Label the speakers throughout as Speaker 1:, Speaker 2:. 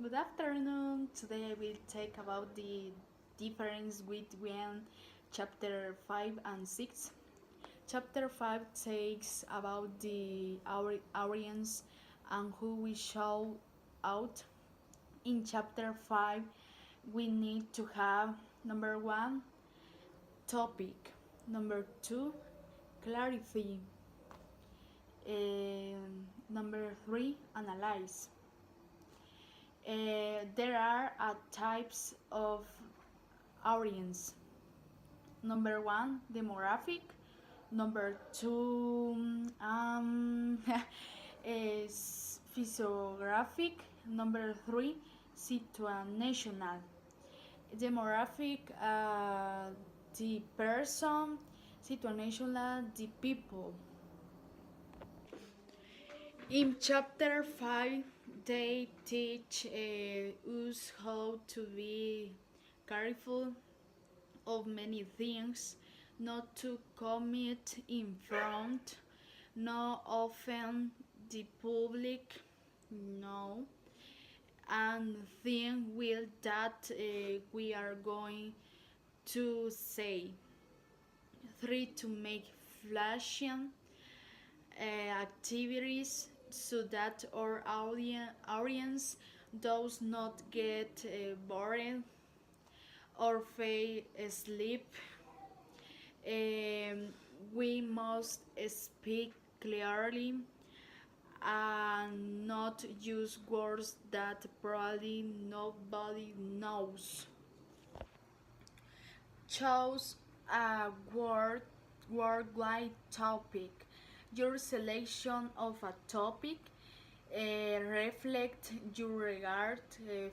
Speaker 1: Good afternoon. Today I will talk about the difference between chapter 5 and 6. Chapter 5 takes about the audience and who we show out. In chapter 5, we need to have number 1, topic, number 2, clarity, number 3, analyze. There are types of audience. Number 1, demographic. Number 2, is physiographic. Number 3, situational. Demographic, the person. Situational, the people. In chapter 5, they teach us how to be careful of many things, not to commit in front, not often the public, no, and think will that we are going to say. 3, to make flashing activities so that our audience does not get bored or fall asleep. Um, we must speak clearly and not use words that probably nobody knows. Choose a word-wide topic. Your selection of a topic reflect your regard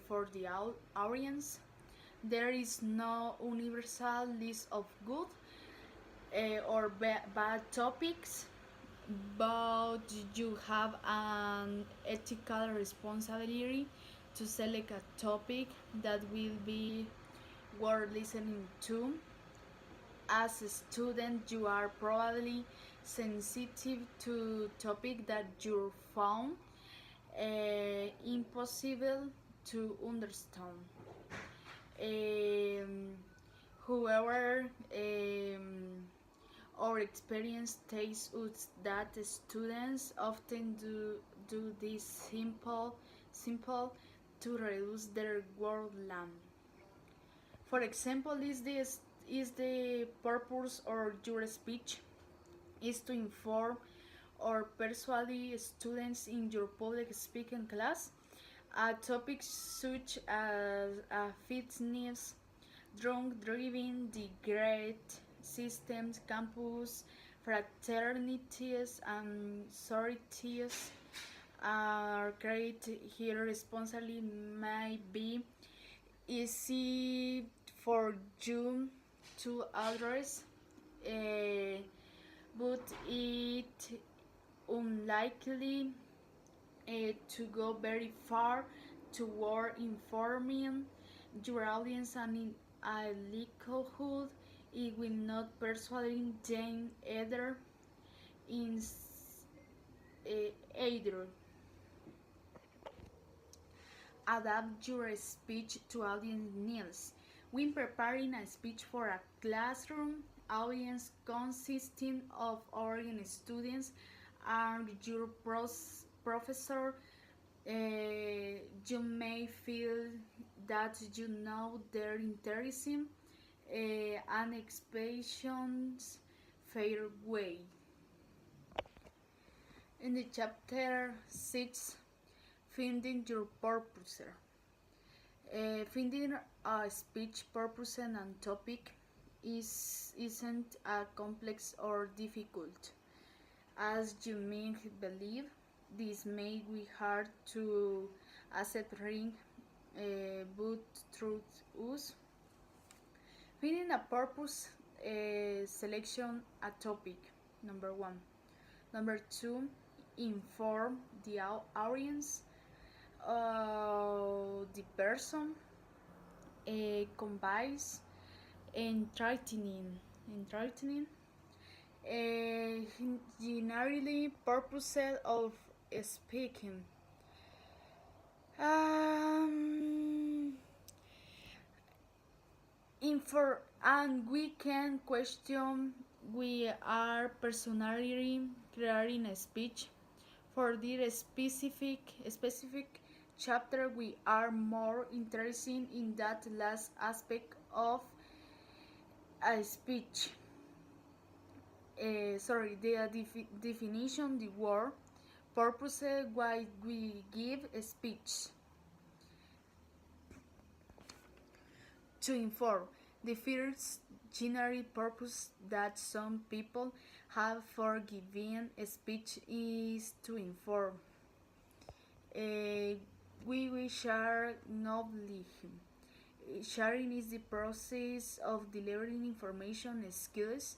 Speaker 1: for the audience. There is no universal list of good or bad topics, but you have an ethical responsibility to select a topic that will be worth listening to. As a student, you are probably sensitive to topics that you found impossible to understand. Um, However, our experience tells us that students often do this simple to reduce their worldland. For example, is the purpose of your speech is to inform or persuade students in your public speaking class. Topics such as fitness, drunk driving, the great systems, campus, fraternities, and sororities are great here. Responsibly may be easy for you to address, but it unlikely to go very far toward informing your audience and in a likelihood it will not persuade them in either. Adapt your speech to audience needs. When preparing a speech for a classroom audience consisting of organ students and your professor, you may feel that you know their interesting and expectations fair way. In the chapter 6, finding your purpose. Finding a speech purpose and topic isn't complex or difficult as you may believe. This may be hard to accept ring, but truth us. Finding a purpose, selection a topic. Number 1. Number 2, inform the audience, the person, combines enlightening, generally purpose of speaking. And we can question we are personally creating a speech for this specific chapter. We are more interested in that last aspect of a speech. The definition, the word, purpose, why we give a speech. To inform. The first general purpose that some people have for giving a speech is to inform. We share knowledge. Sharing is the process of delivering information, skills,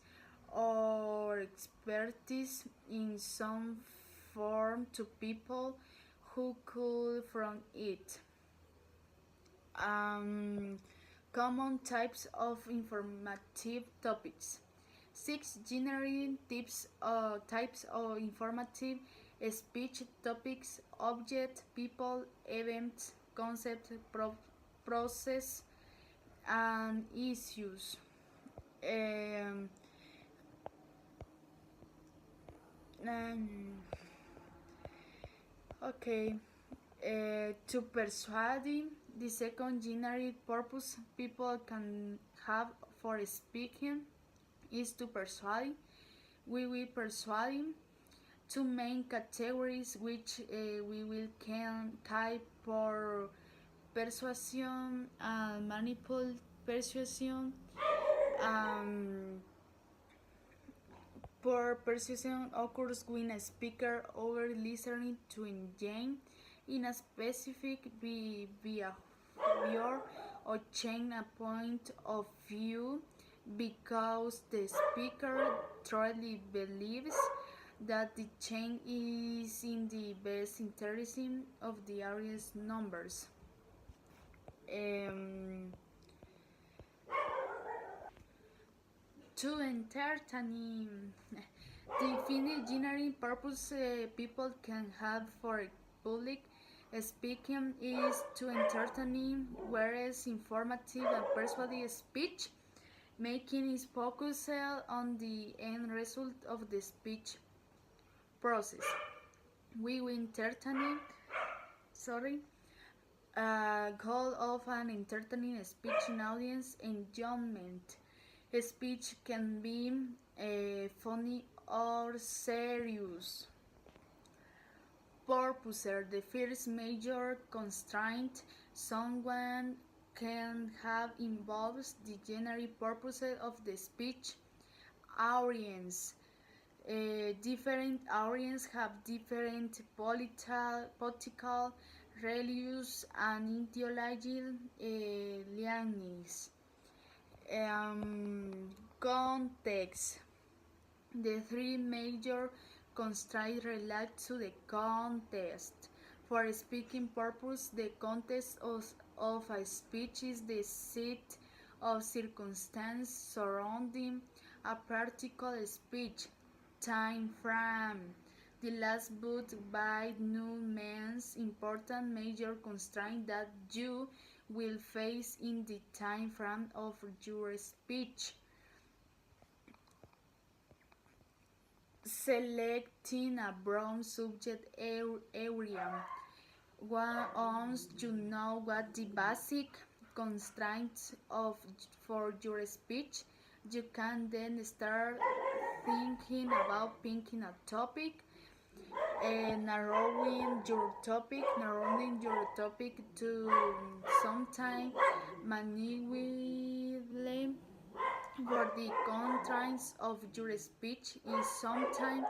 Speaker 1: or expertise in some form to people who could from it. Um, Common types of informative topics. 6 general types of informative speech topics: object, people, events, concept, process, and issues. Um, okay. To persuade, the second general purpose people can have for speaking is to persuade. We will persuade. Two main categories which we will can type for persuasion and manipulation. Persuasion. Um, For persuasion occurs when a speaker over listening to engage in a specific behavior or change a point of view because the speaker truly believes that the change is in the best interest of the audience numbers. Um, to entertain. The final general purpose people can have for public speaking is to entertain, whereas informative and persuasive speech making is focused on the end result of the speech process. We will entertain. Sorry. Goal of an entertaining speech in audience enjoyment. A speech can be funny or serious. Purpose. The first major constraint someone can have involves the general purpose of the speech. Audience. Different audiences have different political, religious, and ideological leanings. Context. The three major constraints relate to the context. For speaking purpose, the context of a speech is the set of circumstances surrounding a particular speech. Time frame. The last but by no means important major constraint that you will face in the time frame of your speech. Selecting a broad subject area. Once you know what the basic constraints for your speech, you can then start thinking about picking a topic, narrowing your topic to sometime manipulate for the constraints of your speech is sometimes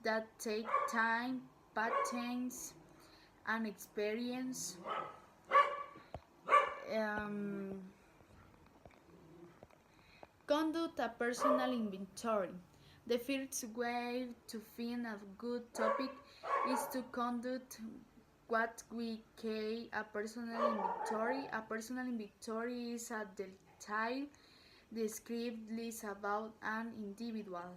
Speaker 1: that take time, patience, and experience. Conduct a personal inventory. The first way to find a good topic is to conduct what we call a personal inventory. A personal inventory is a detailed described list about an individual.